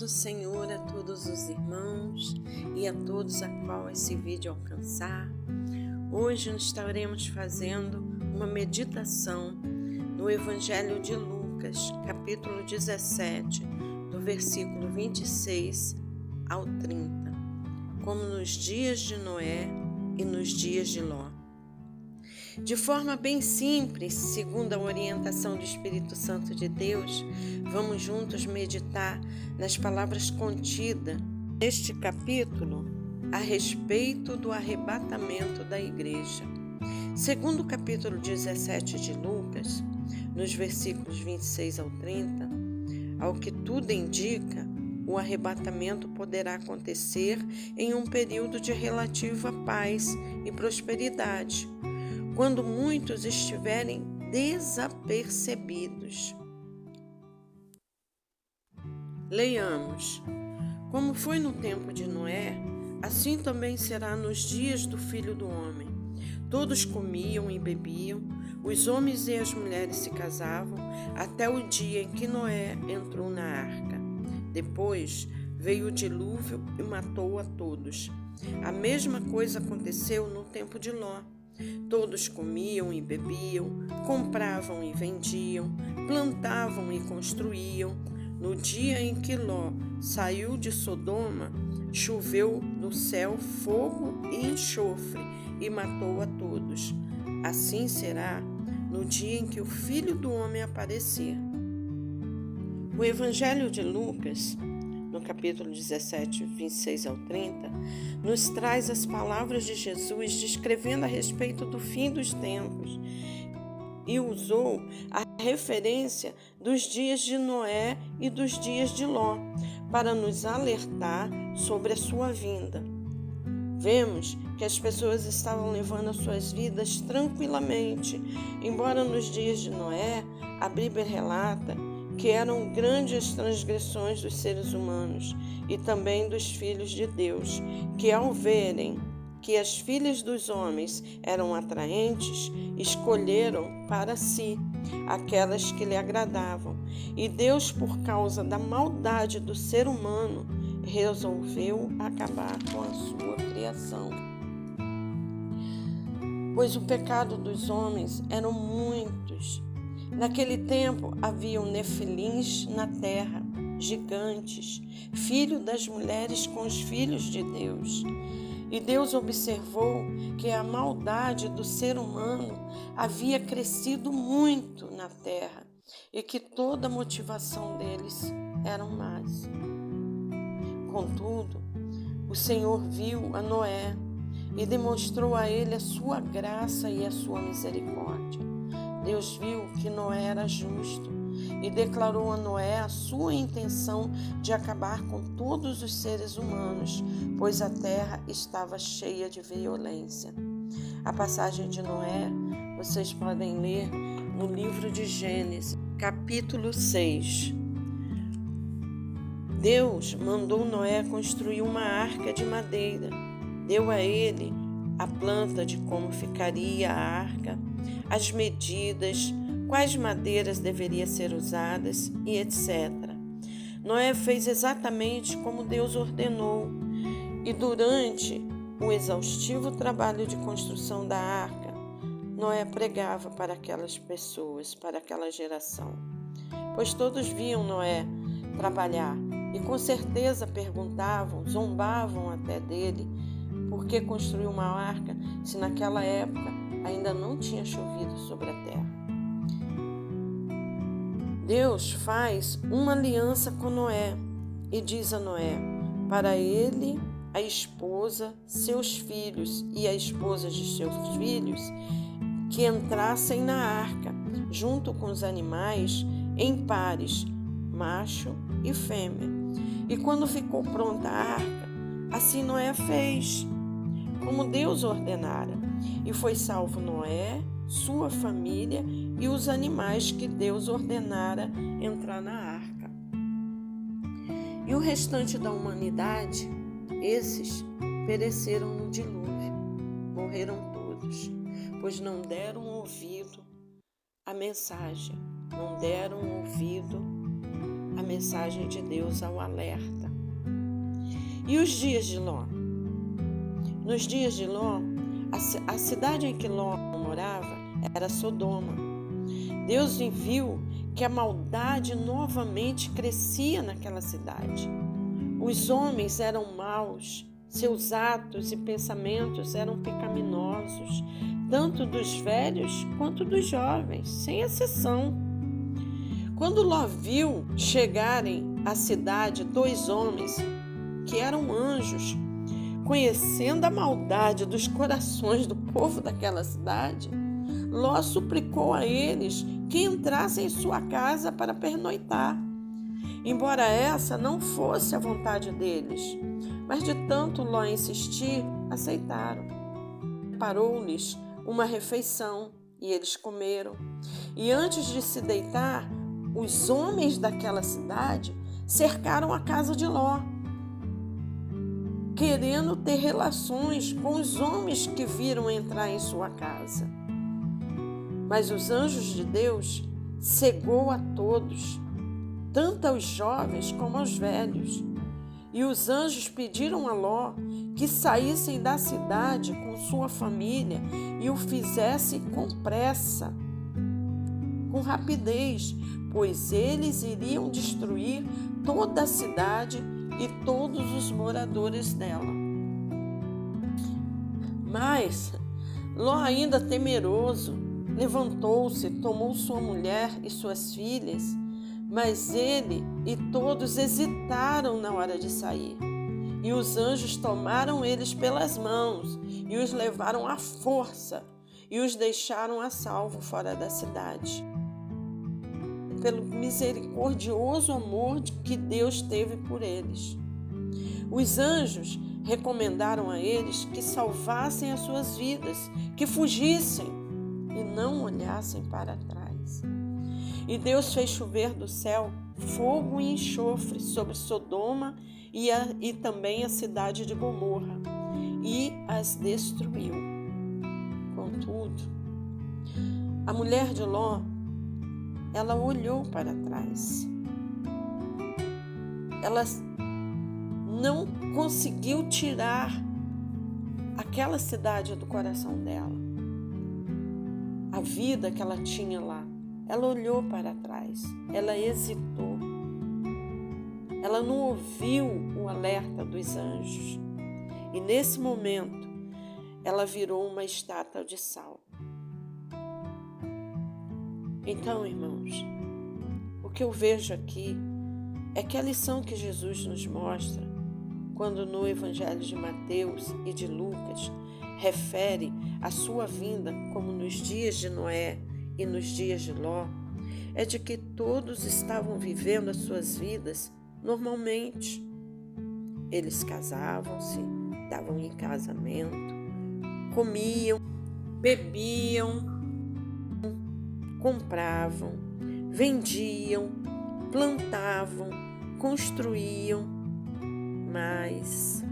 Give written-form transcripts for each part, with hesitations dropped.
do Senhor a todos os irmãos e a todos a qual esse vídeo alcançar. Hoje nós estaremos fazendo uma meditação no Evangelho de Lucas, capítulo 17, do versículo 26 ao 30, como nos dias de Noé e nos dias de Ló. De forma bem simples, segundo a orientação do Espírito Santo de Deus, vamos juntos meditar nas palavras contidas neste capítulo a respeito do arrebatamento da igreja. Segundo o capítulo 17 de Lucas, nos versículos 26 ao 30, ao que tudo indica, o arrebatamento poderá acontecer em um período de relativa paz e prosperidade, quando muitos estiverem desapercebidos. Leiamos. Como foi no tempo de Noé, assim também será nos dias do Filho do Homem. Todos comiam e bebiam, os homens e as mulheres se casavam, até o dia em que Noé entrou na arca. Depois veio o dilúvio e matou a todos. A mesma coisa aconteceu no tempo de Ló. Todos comiam e bebiam, compravam e vendiam, plantavam e construíam. No dia em que Ló saiu de Sodoma, choveu do céu fogo e enxofre e matou a todos. Assim será no dia em que o Filho do Homem aparecer. O Evangelho de Lucas, no capítulo 17, 26 ao 30, nos traz as palavras de Jesus descrevendo a respeito do fim dos tempos e usou a referência dos dias de Noé e dos dias de Ló para nos alertar sobre a sua vinda. Vemos que as pessoas estavam levando as suas vidas tranquilamente, embora nos dias de Noé, a Bíblia relata que eram grandes transgressões dos seres humanos e também dos filhos de Deus, que ao verem que as filhas dos homens eram atraentes, escolheram para si aquelas que lhe agradavam. E Deus, por causa da maldade do ser humano, resolveu acabar com a sua criação. Pois o pecado dos homens eram muitos. Naquele tempo haviam nefilins na terra, gigantes, filhos das mulheres com os filhos de Deus. E Deus observou que a maldade do ser humano havia crescido muito na terra e que toda a motivação deles eram más. Contudo, o Senhor viu a Noé e demonstrou a ele a sua graça e a sua misericórdia. Deus viu que Noé era justo e declarou a Noé a sua intenção de acabar com todos os seres humanos, pois a terra estava cheia de violência. A passagem de Noé vocês podem ler no livro de Gênesis, capítulo 6. Deus mandou Noé construir uma arca de madeira, deu a ele a planta de como ficaria a arca, as medidas, quais madeiras deveriam ser usadas e etc. Noé fez exatamente como Deus ordenou e durante o exaustivo trabalho de construção da arca, Noé pregava para aquelas pessoas, para aquela geração, pois todos viam Noé trabalhar e com certeza perguntavam, zombavam até dele, por que construiu uma arca se naquela época ainda não tinha chovido sobre a terra? Deus faz uma aliança com Noé e diz a Noé, para ele, a esposa, seus filhos e a esposa de seus filhos, que entrassem na arca, junto com os animais, em pares, macho e fêmea. E quando ficou pronta a arca, assim Noé fez, como Deus ordenara, e foi salvo Noé, sua família e os animais que Deus ordenara entrar na arca. E o restante da humanidade, esses pereceram no dilúvio, morreram todos, pois não deram ouvido à mensagem, não deram ouvido a mensagem de Deus ao alerta. E os dias de Ló? Nos dias de Ló, a cidade em que Ló morava era Sodoma. Deus viu que a maldade novamente crescia naquela cidade. Os homens eram maus, seus atos e pensamentos eram pecaminosos, tanto dos velhos quanto dos jovens, sem exceção. Quando Ló viu chegarem à cidade 2 homens que eram anjos, conhecendo a maldade dos corações do povo daquela cidade, Ló suplicou a eles que entrassem em sua casa para pernoitar. Embora essa não fosse a vontade deles, mas de tanto Ló insistir, aceitaram. Preparou-lhes uma refeição e eles comeram. E antes de se deitar, os homens daquela cidade cercaram a casa de Ló, querendo ter relações com os homens que viram entrar em sua casa. Mas os anjos de Deus cegou a todos, tanto aos jovens como aos velhos. E os anjos pediram a Ló que saíssem da cidade com sua família e o fizessem com pressa, com rapidez, pois eles iriam destruir toda a cidade e todos os moradores dela. Mas Ló, ainda temeroso, levantou-se, tomou sua mulher e suas filhas, mas ele e todos hesitaram na hora de sair. E os anjos tomaram eles pelas mãos e os levaram à força e os deixaram a salvo fora da cidade. Pelo misericordioso amor que Deus teve por eles. Os anjos recomendaram a eles que salvassem as suas vidas, que fugissem e não olhassem para trás. E Deus fez chover do céu fogo e enxofre sobre Sodoma e também a cidade de Gomorra, e as destruiu. Contudo, a mulher de Ló, ela olhou para trás. Ela não conseguiu tirar aquela cidade do coração dela. A vida que ela tinha lá. Ela olhou para trás. Ela hesitou. Ela não ouviu o alerta dos anjos. E nesse momento, ela virou uma estátua de sal. Então, irmãos, o que eu vejo aqui é que a lição que Jesus nos mostra, quando no Evangelho de Mateus e de Lucas refere a sua vinda como nos dias de Noé e nos dias de Ló, é de que todos estavam vivendo as suas vidas normalmente. Eles casavam-se, davam em casamento, comiam, bebiam, compravam, vendiam, plantavam, construíam, mas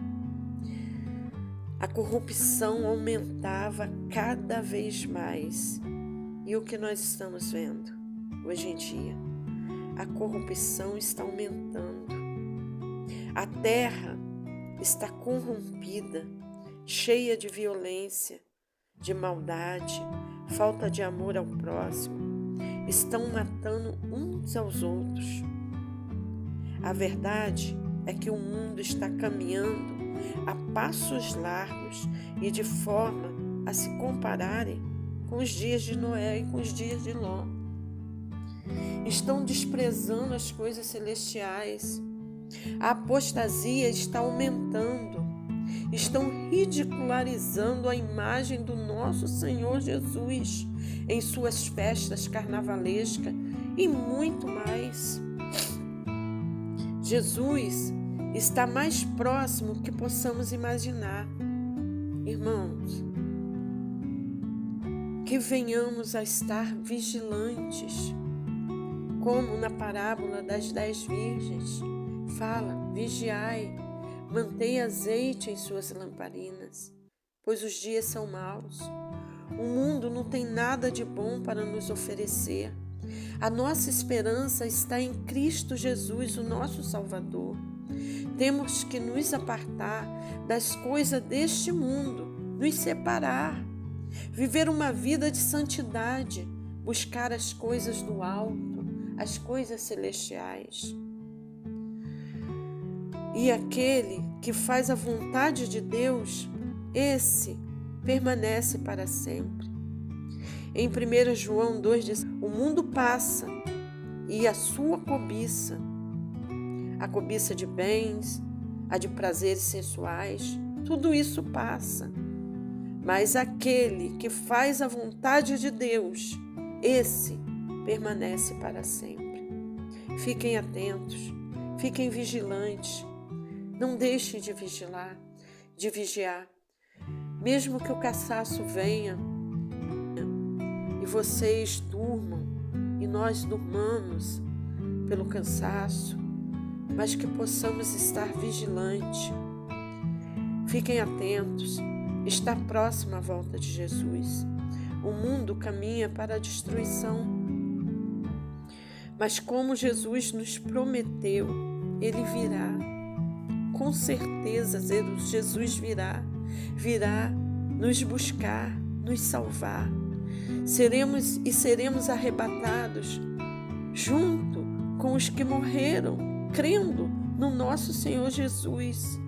a corrupção aumentava cada vez mais. E o que nós estamos vendo hoje em dia? A corrupção está aumentando. A terra está corrompida, cheia de violência, de maldade, falta de amor ao próximo. Estão matando uns aos outros. A verdade é que o mundo está caminhando a passos largos e de forma a se compararem com os dias de Noé e com os dias de Ló. Estão desprezando as coisas celestiais. A apostasia está aumentando. Estão ridicularizando a imagem do nosso Senhor Jesus em suas festas carnavalescas e muito mais. Jesus está mais próximo que possamos imaginar. Irmãos, que venhamos a estar vigilantes, como na parábola das 10 virgens. Fala, vigiai, mantei azeite em suas lamparinas, pois os dias são maus. O mundo não tem nada de bom para nos oferecer. A nossa esperança está em Cristo Jesus, o nosso Salvador. Temos que nos apartar das coisas deste mundo, nos separar, viver uma vida de santidade, buscar as coisas do alto, as coisas celestiais. E aquele que faz a vontade de Deus, esse permanece para sempre. Em 1 João 2 diz: o mundo passa e a sua cobiça, a cobiça de bens, a de prazeres sensuais, tudo isso passa. Mas aquele que faz a vontade de Deus, esse permanece para sempre. Fiquem atentos, fiquem vigilantes, não deixem de vigiar. Mesmo que o cansaço venha e vocês durmam e nós durmamos pelo cansaço, mas que possamos estar vigilantes. Fiquem atentos, está próxima a volta de Jesus. O mundo caminha para a destruição, mas como Jesus nos prometeu, Ele virá. Com certeza, Jesus virá nos buscar, nos salvar. Seremos arrebatados junto com os que morreram, crendo no nosso Senhor Jesus.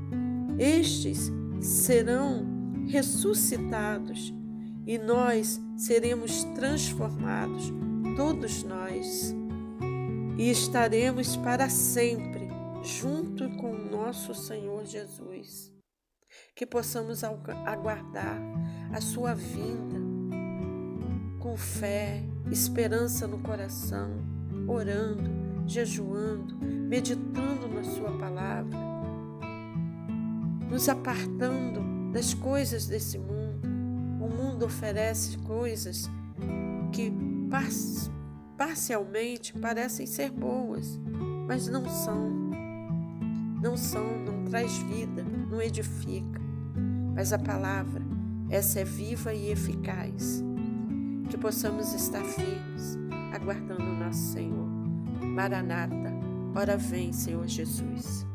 Estes serão ressuscitados e nós seremos transformados, todos nós, e estaremos para sempre junto com o nosso Senhor Jesus. Que possamos aguardar a sua vinda com fé, esperança no coração, orando, jejuando, meditando na sua palavra, nos apartando das coisas desse mundo. O mundo oferece coisas que parcialmente parecem ser boas, mas não são, não traz vida, não edifica. Mas a palavra, essa é viva e eficaz. Que possamos estar firmes, aguardando o nosso Senhor. Maranata, ora vem, Senhor Jesus.